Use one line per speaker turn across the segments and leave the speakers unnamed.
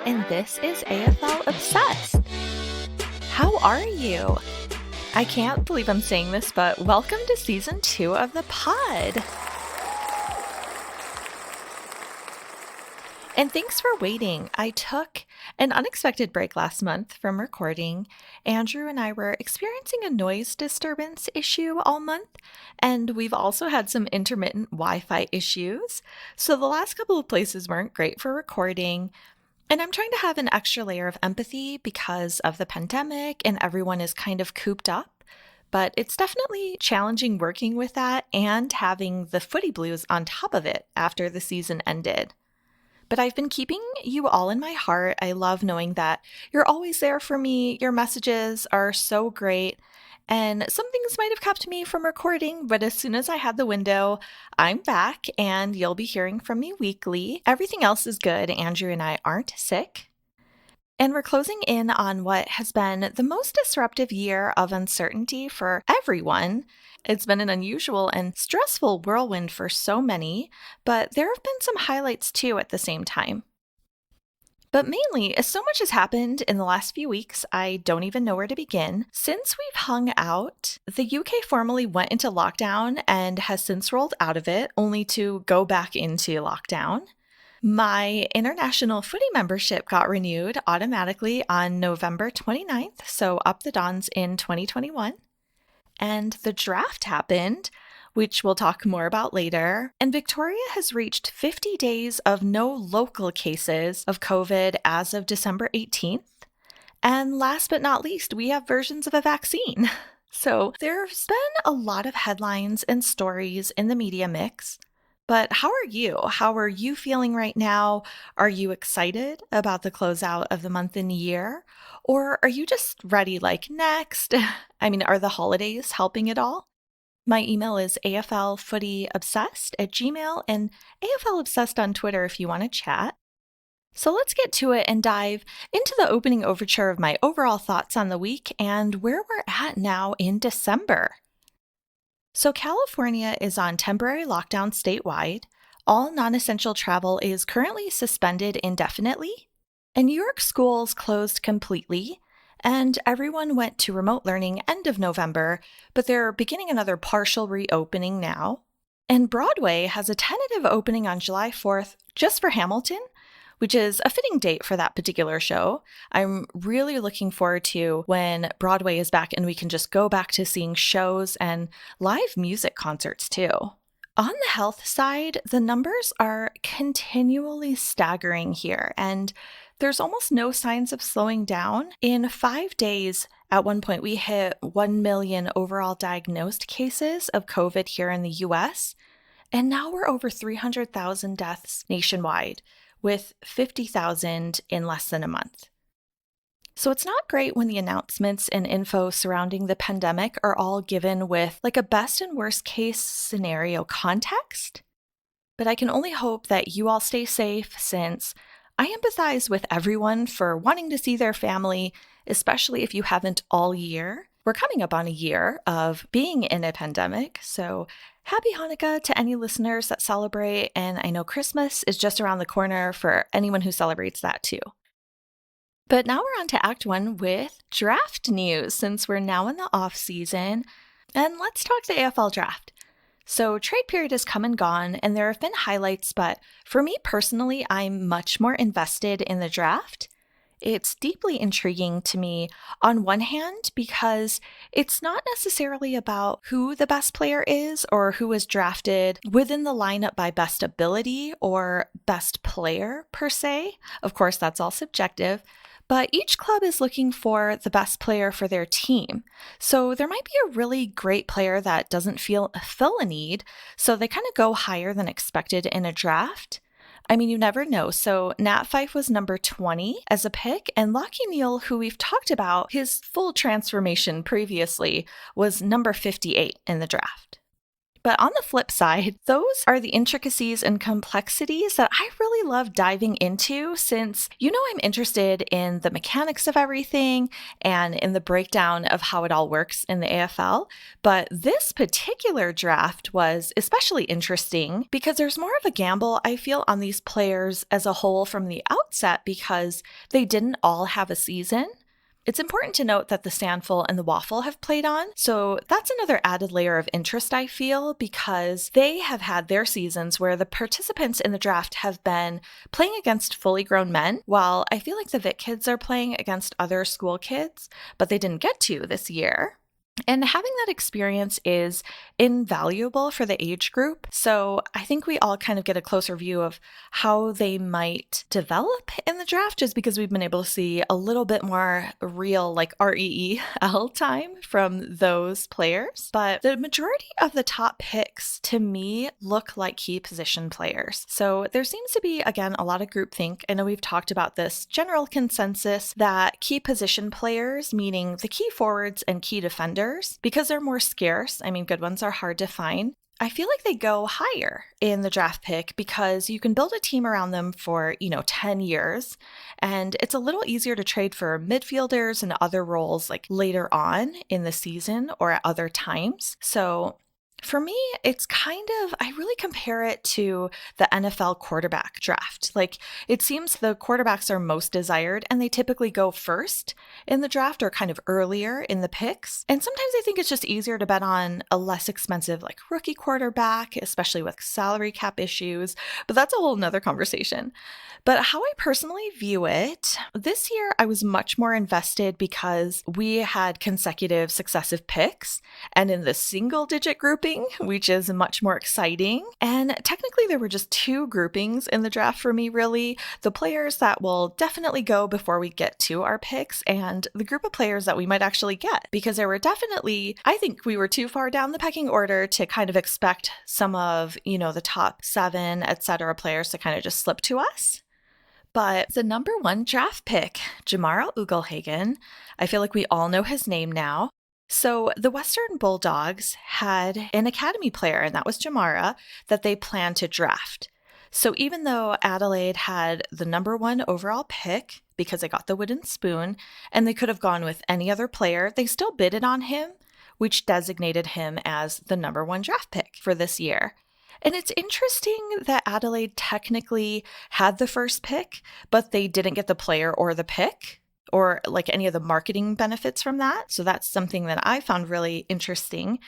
and this is AFL Obsessed. How are you? I can't believe I'm saying this, but welcome to season 2 of the pod. And thanks for waiting. I took an unexpected break last month from recording. Andrew and I were experiencing a noise disturbance issue all month, and we've also had some intermittent Wi-Fi issues. So the last couple of places weren't great for recording. And I'm trying to have an extra layer of empathy because of the pandemic and everyone is kind of cooped up. But it's definitely challenging working with that and having the footy blues on top of it after the season ended. But I've been keeping you all in my heart. I love knowing that you're always there for me. Your messages are so great. And some things might have kept me from recording, but as soon as I had the window, I'm back and you'll be hearing from me weekly. Everything else is good. Andrew and I aren't sick. And we're closing in on what has been the most disruptive year of uncertainty for everyone. It's been an unusual and stressful whirlwind for so many, but there have been some highlights too at the same time. But mainly, as so much has happened in the last few weeks, I don't even know where to begin. Since we've hung out, the UK formally went into lockdown and has since rolled out of it, only to go back into lockdown. My international footy membership got renewed automatically on November 29th, so up the Dons in 2021. And the draft happened, which we'll talk more about later. And Victoria has reached 50 days of no local cases of COVID as of December 18th. And last but not least, we have versions of a vaccine. So there's been a lot of headlines and stories in the media mix. But how are you? How are you feeling right now? Are you excited about the closeout of the month and year? Or are you just ready, like, next? I mean, are the holidays helping at all? My email is aflfootyobsessed@gmail.com and aflobsessed on Twitter if you want to chat. So let's get to it and dive into the opening overture of my overall thoughts on the week and where we're at now in December. So California is on temporary lockdown statewide. All non-essential travel is currently suspended indefinitely. And New York schools closed completely, and everyone went to remote learning end of November, but they're beginning another partial reopening now. And Broadway has a tentative opening on July 4th just for Hamilton, which is a fitting date for that particular show. I'm really looking forward to when Broadway is back and we can just go back to seeing shows and live music concerts too. On the health side, the numbers are continually staggering here, and there's almost no signs of slowing down. In 5 days, at one point, we hit 1 million overall diagnosed cases of COVID here in the US, and now we're over 300,000 deaths nationwide, with 50,000 in less than a month. So it's not great when the announcements and info surrounding the pandemic are all given with like a best and worst case scenario context. But I can only hope that you all stay safe, since I empathize with everyone for wanting to see their family, especially if you haven't all year. We're coming up on a year of being in a pandemic, so happy Hanukkah to any listeners that celebrate, and I know Christmas is just around the corner for anyone who celebrates that too. But now we're on to Act 1 with draft news, since we're now in the off season, and let's talk the AFL draft. So trade period has come and gone, and there have been highlights, but for me personally, I'm much more invested in the draft. It's deeply intriguing to me on one hand because it's not necessarily about who the best player is or who is drafted within the lineup by best ability or best player per se. Of course, that's all subjective. But each club is looking for the best player for their team. So there might be a really great player that doesn't fill a need, so they kind of go higher than expected in a draft. I mean, you never know. So Nat Fife was number 20 as a pick, and Lachie Neale, who we've talked about, his full transformation previously, was number 58 in the draft. But on the flip side, those are the intricacies and complexities that I really love diving into since I'm interested in the mechanics of everything and in the breakdown of how it all works in the AFL. But this particular draft was especially interesting because there's more of a gamble, I feel, on these players as a whole from the outset because they didn't all have a season. It's important to note that the Sandful and the Waffle have played on, so that's another added layer of interest, I feel, because they have had their seasons where the participants in the draft have been playing against fully grown men, while I feel like the Vic kids are playing against other school kids, but they didn't get to this year. And having that experience is invaluable for the age group. So I think we all kind of get a closer view of how they might develop in the draft just because we've been able to see a little bit more real, like REEL time from those players. But the majority of the top picks to me look like key position players. So there seems to be, again, a lot of groupthink. I know we've talked about this general consensus that key position players, meaning the key forwards and key defenders, because they're more scarce, I mean, good ones are hard to find, I feel like they go higher in the draft pick because you can build a team around them for, 10 years. And it's a little easier to trade for midfielders and other roles like later on in the season or at other times. So for me, it's I really compare it to the NFL quarterback draft. Like, it seems the quarterbacks are most desired and they typically go first in the draft or kind of earlier in the picks. And sometimes I think it's just easier to bet on a less expensive, like rookie quarterback, especially with salary cap issues. But that's a whole nother conversation. But how I personally view it, this year I was much more invested because we had consecutive successive picks and in the single digit grouping, which is much more exciting. And technically there were just two groupings in the draft for me, really. The players that will definitely go before we get to our picks and the group of players that we might actually get, because there were definitely, I think we were too far down the pecking order to kind of expect some of, the top 7, etc. players to kind of just slip to us. But the number 1 draft pick, Jamara Ugelhagen, I feel like we all know his name now. So the Western Bulldogs had an academy player, and that was Jamara, that they planned to draft. So even though Adelaide had the number 1 overall pick, because they got the wooden spoon, and they could have gone with any other player, they still bidded on him, which designated him as the number 1 draft pick for this year. And it's interesting that Adelaide technically had the first pick, but they didn't get the player or the pick or like any of the marketing benefits from that. So that's something that I found really interesting.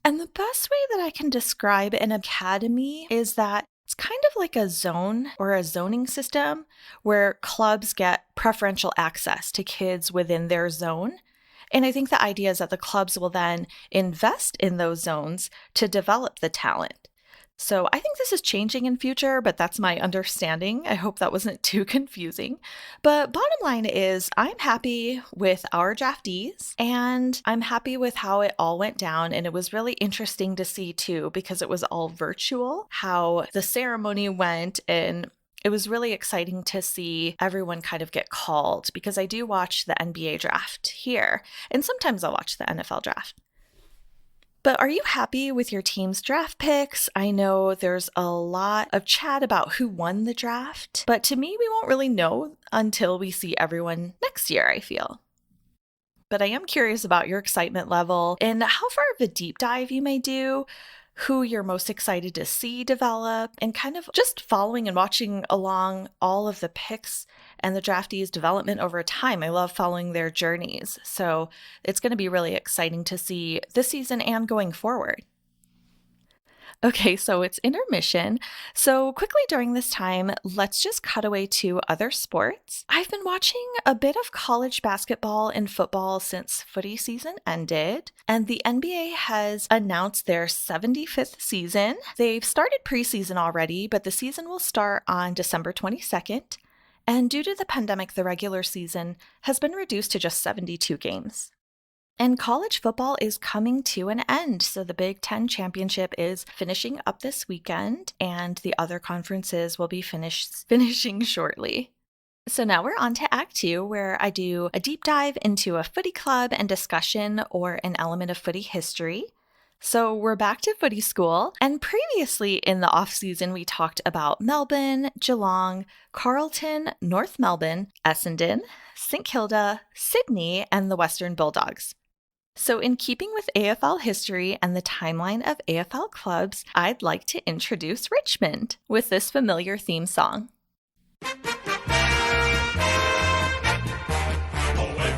And the best way that I can describe an academy is that it's kind of like a zone or a zoning system where clubs get preferential access to kids within their zone. And I think the idea is that the clubs will then invest in those zones to develop the talent. So I think this is changing in future, but that's my understanding. I hope that wasn't too confusing. But bottom line is I'm happy with our draftees and I'm happy with how it all went down. And it was really interesting to see too, because it was all virtual, how the ceremony went, and it was really exciting to see everyone kind of get called because I do watch the NBA draft here and sometimes I'll watch the NFL draft. But are you happy with your team's draft picks? I know there's a lot of chat about who won the draft, but to me, we won't really know until we see everyone next year, I feel. But I am curious about your excitement level and how far of a deep dive you may do, who you're most excited to see develop, and kind of just following and watching along all of the picks and the draftees' development over time. I love following their journeys. So it's going to be really exciting to see this season and going forward. Okay, so it's intermission. So quickly during this time, let's just cut away to other sports. I've been watching a bit of college basketball and football since footy season ended, and the NBA has announced their 75th season. They've started preseason already, but the season will start on December 22nd. And due to the pandemic, the regular season has been reduced to just 72 games. And college football is coming to an end. So the Big Ten Championship is finishing up this weekend, and the other conferences will be finishing shortly. So now we're on to Act 2, where I do a deep dive into a footy club and discussion or an element of footy history. So we're back to footy school, and previously in the off-season we talked about Melbourne, Geelong, Carlton, North Melbourne, Essendon, St Kilda, Sydney, and the Western Bulldogs. So in keeping with AFL history and the timeline of AFL clubs, I'd like to introduce Richmond with this familiar theme song.
Away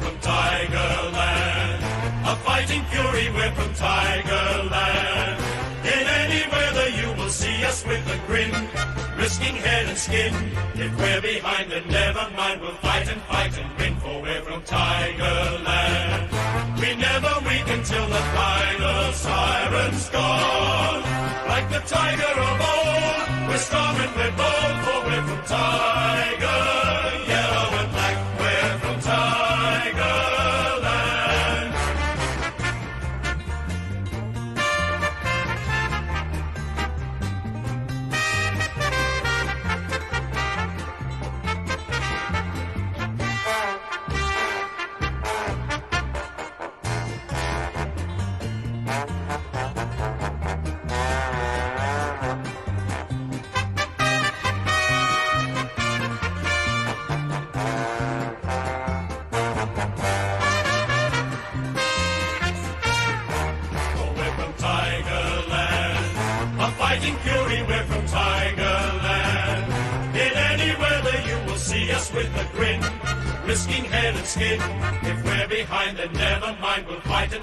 from Tigerland, a fighting fury, we're from Tigerland. In any weather you will see us with a grin, risking head and skin. If we're behind, then never mind, we'll fight and win, for we're from Tigerland. We never weaken till the final siren's gone. Like the tiger of old, we're strong and we're bold, for we're from Tiger. Yellow and black, we're from Tigerland. Fighting fury, we're from Tigerland. In any weather you will see us with a grin, risking head and skin. If we're behind, then never mind, we'll fight and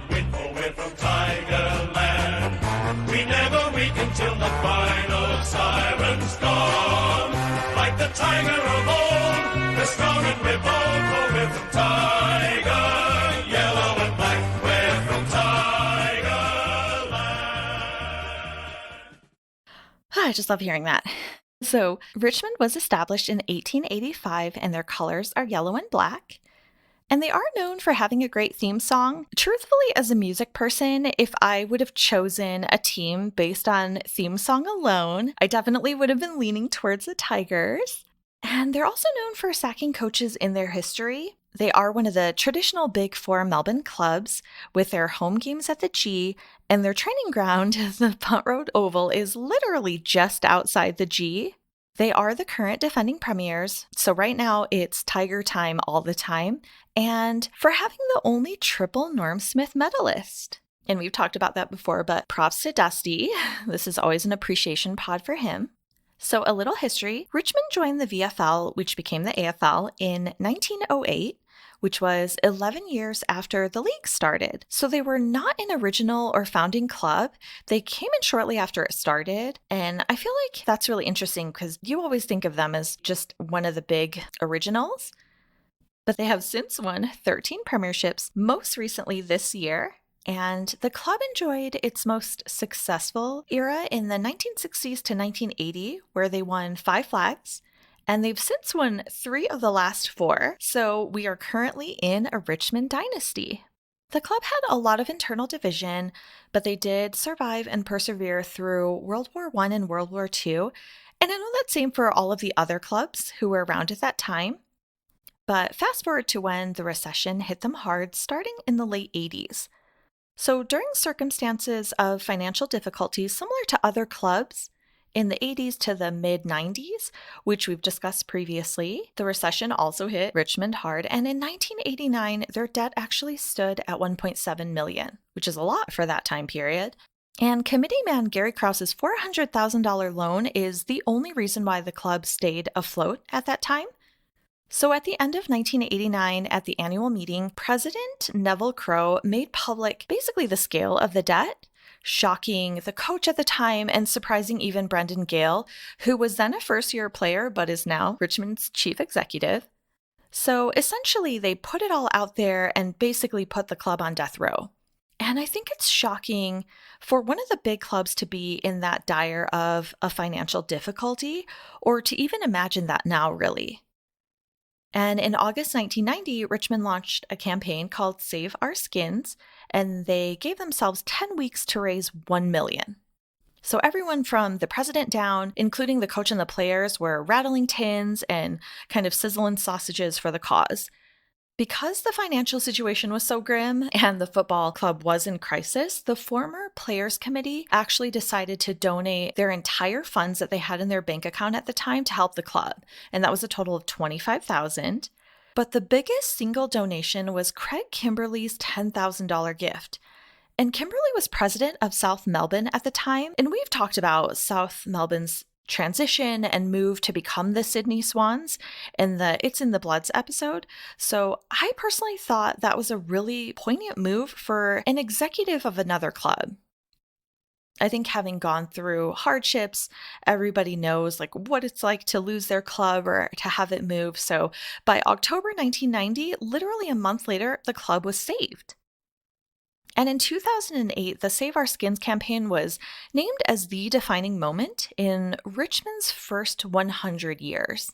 win, for we're from Tigerland. We never weaken till the final siren's gone. Like the tiger of old, we're strong and we're bold, for we're from Tiger. Yellow and black, we're from
I just love hearing that. So, Richmond was established in 1885 and their colors are yellow and black. And they are known for having a great theme song. Truthfully, as a music person, if I would have chosen a team based on theme song alone, I definitely would have been leaning towards the Tigers. And they're also known for sacking coaches in their history. They are one of the traditional Big Four Melbourne clubs with their home games at the G, and their training ground, the Punt Road Oval, is literally just outside the G. They are the current defending premiers, so right now it's Tiger time all the time, and for having the only triple Norm Smith medalist. And we've talked about that before, but props to Dusty. This is always an appreciation pod for him. So a little history. Richmond joined the VFL, which became the AFL, in 1908, which was 11 years after the league started. So they were not an original or founding club. They came in shortly after it started. And I feel like that's really interesting because you always think of them as just one of the big originals. But they have since won 13 premierships, most recently this year. And the club enjoyed its most successful era in the 1960s to 1980, where they won 5 flags. And they've since won 3 of the last 4, so we are currently in a Richmond dynasty. The club had a lot of internal division, but they did survive and persevere through World War I and World War II, and I know that's same for all of the other clubs who were around at that time. But fast forward to when the recession hit them hard, starting in the late 80s. So during circumstances of financial difficulties similar to other clubs, in the 80s to the mid-90s, which we've discussed previously, the recession also hit Richmond hard, and in 1989, their debt actually stood at $1.7 million, which is a lot for that time period. And committee man Gary Krause's $400,000 loan is the only reason why the club stayed afloat at that time. So at the end of 1989, at the annual meeting, President Neville Crowe made public basically the scale of the debt, shocking the coach at the time and surprising even Brendan Gale, who was then a first-year player but is now Richmond's chief executive. So essentially, they put it all out there and basically put the club on death row. And I think it's shocking for one of the big clubs to be in that dire of a financial difficulty, or to even imagine that now, really. And in August 1990, Richmond launched a campaign called Save Our Skins, and they gave themselves 10 weeks to raise $1 million. So everyone from the president down, including the coach and the players, were rattling tins and kind of sizzling sausages for the cause. Because the financial situation was so grim and the football club was in crisis, the former players committee actually decided to donate their entire funds that they had in their bank account at the time to help the club. And that was a total of $25,000. But the biggest single donation was Craig Kimberly's $10,000 gift. And Kimberly was president of South Melbourne at the time. And we've talked about South Melbourne's transition and move to become the Sydney Swans in the It's in the Bloods episode. So I personally thought that was a really poignant move for an executive of another club. I think having gone through hardships, everybody knows like what it's like to lose their club or to have it move. So by October 1990, literally a month later, the club was saved. And in 2008, the Save Our Skins campaign was named as the defining moment in Richmond's first 100 years.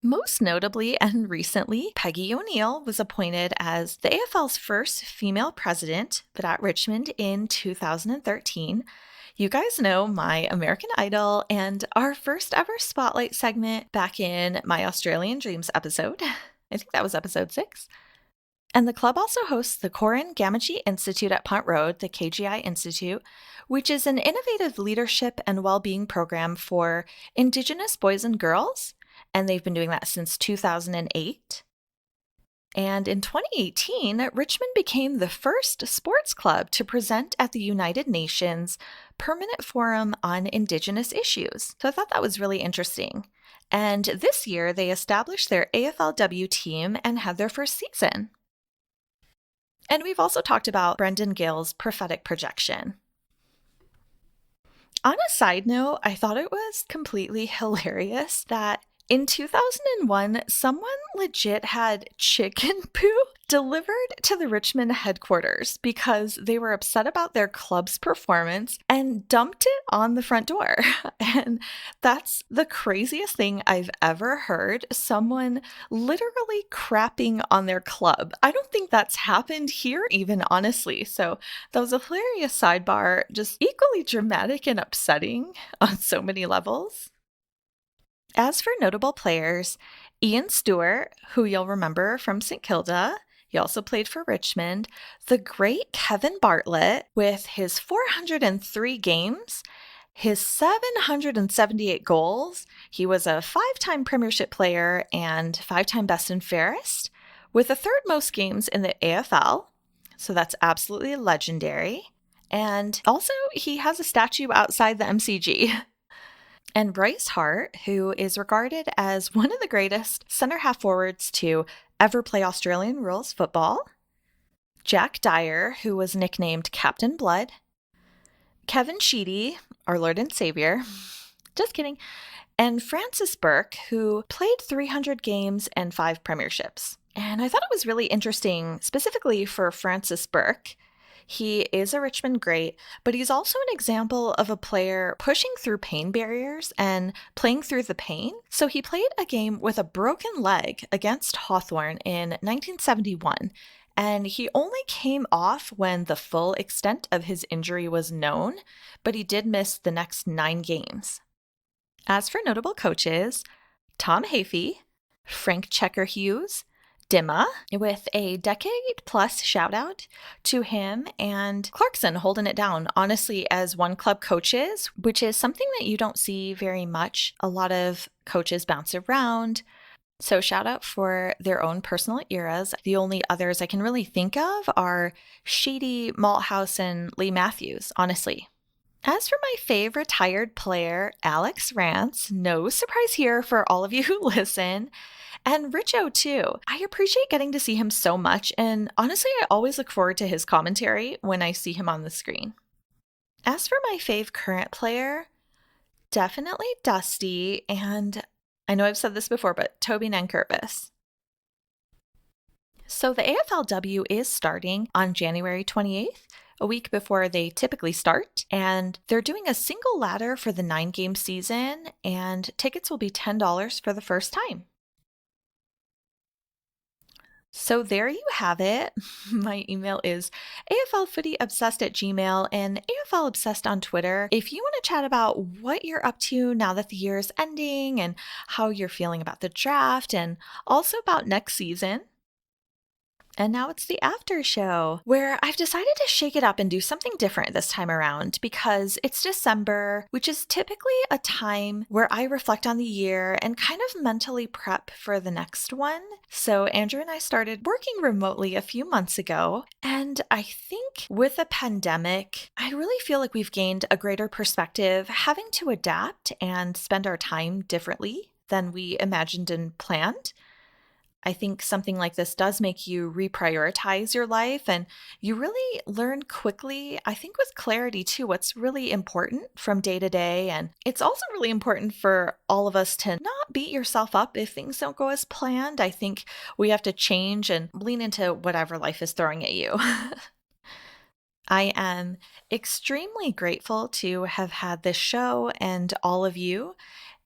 Most notably and recently, Peggy O'Neill was appointed as the AFL's first female president, but at Richmond in 2013. You guys know my American Idol and our first ever spotlight segment back in my Australian Dreams episode. I think that was episode 6. And the club also hosts the Corin Gamagee Institute at Punt Road, the KGI Institute, which is an innovative leadership and well-being program for Indigenous boys and girls. And they've been doing that since 2008. And in 2018, Richmond became the first sports club to present at the United Nations Permanent Forum on Indigenous Issues. So I thought that was really interesting. And this year, they established their AFLW team and had their first season. And we've also talked about Brendan Gill's prophetic projection. On a side note, I thought it was completely hilarious that in 2001, someone legit had chicken poo delivered to the Richmond headquarters because they were upset about their club's performance and dumped it on the front door. And that's the craziest thing I've ever heard. Someone literally crapping on their club. I don't think that's happened here even, honestly. So that was a hilarious sidebar, just equally dramatic and upsetting on so many levels. As for notable players, Ian Stewart, who you'll remember from St. Kilda, he also played for Richmond. The great Kevin Bartlett, with his 403 games, his 778 goals. He was a 5-time Premiership player and 5-time best and fairest, with the third most games in the AFL. So that's absolutely legendary. And also, he has a statue outside the MCG. And Bryce Hart, who is regarded as one of the greatest center half forwards to ever play Australian rules football. Jack Dyer, who was nicknamed Captain Blood. Kevin Sheedy, our Lord and Savior. Just kidding. And Francis Burke, who played 300 games and 5 premierships. And I thought it was really interesting, specifically for Francis Burke. He is a Richmond great, but he's also an example of a player pushing through pain barriers and playing through the pain. So he played a game with a broken leg against Hawthorn in 1971, and he only came off when the full extent of his injury was known, but he did miss the next 9 games. As for notable coaches, Tom Hafey, Frank Checker Hughes, Dimma, with a decade-plus shout-out to him, and Clarkson holding it down, honestly, as one club coaches, which is something that you don't see very much. A lot of coaches bounce around. So shout-out for their own personal eras. The only others I can really think of are Sheedy, Malthouse, and Lee Matthews, honestly. As for my fave retired player, Alex Rance, no surprise here for all of you who listen. And Richo, too. I appreciate getting to see him so much, and honestly, I always look forward to his commentary when I see him on the screen. As for my fave current player, definitely Dusty, and I know I've said this before, but Toby Nankervis. So the AFLW is starting on January 28th, a week before they typically start, and they're doing a single ladder for the 9-game season, and tickets will be $10 for the first time. So there you have it. My email is aflfootyobsessed@gmail and aflobsessed on Twitter. If you want to chat about what you're up to now that the year is ending and how you're feeling about the draft and also about next season. And now it's the after show, where I've decided to shake it up and do something different this time around because it's December, which is typically a time where I reflect on the year and kind of mentally prep for the next one. So, Andrew and I started working remotely a few months ago, and I think with a pandemic, I really feel like we've gained a greater perspective having to adapt and spend our time differently than we imagined and planned. I think something like this does make you reprioritize your life and you really learn quickly, I think with clarity too, what's really important from day to day. And it's also really important for all of us to not beat yourself up if things don't go as planned. I think we have to change and lean into whatever life is throwing at you. I am extremely grateful to have had this show and all of you.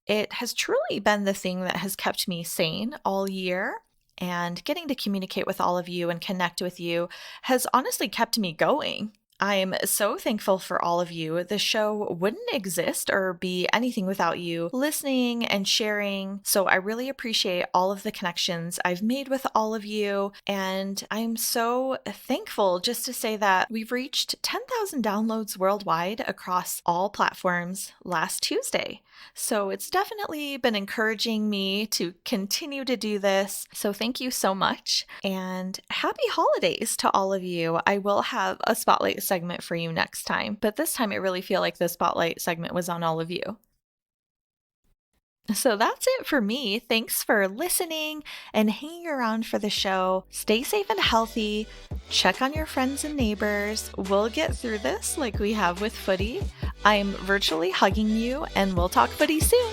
It has truly been the thing that has kept me sane all year. And getting to communicate with all of you and connect with you has honestly kept me going. I'm so thankful for all of you. The show wouldn't exist or be anything without you listening and sharing. So I really appreciate all of the connections I've made with all of you. And I'm so thankful just to say that we've reached 10,000 downloads worldwide across all platforms last Tuesday. So it's definitely been encouraging me to continue to do this. So thank you so much. And happy holidays to all of you. I will have a spotlight segment for you next time, but this time I really feel like the spotlight segment was on all of you. So that's it for me. Thanks for listening and hanging around for the show. Stay safe and healthy. Check on your friends and neighbors. We'll get through this like we have with footy. I'm virtually hugging you, and we'll talk footy soon.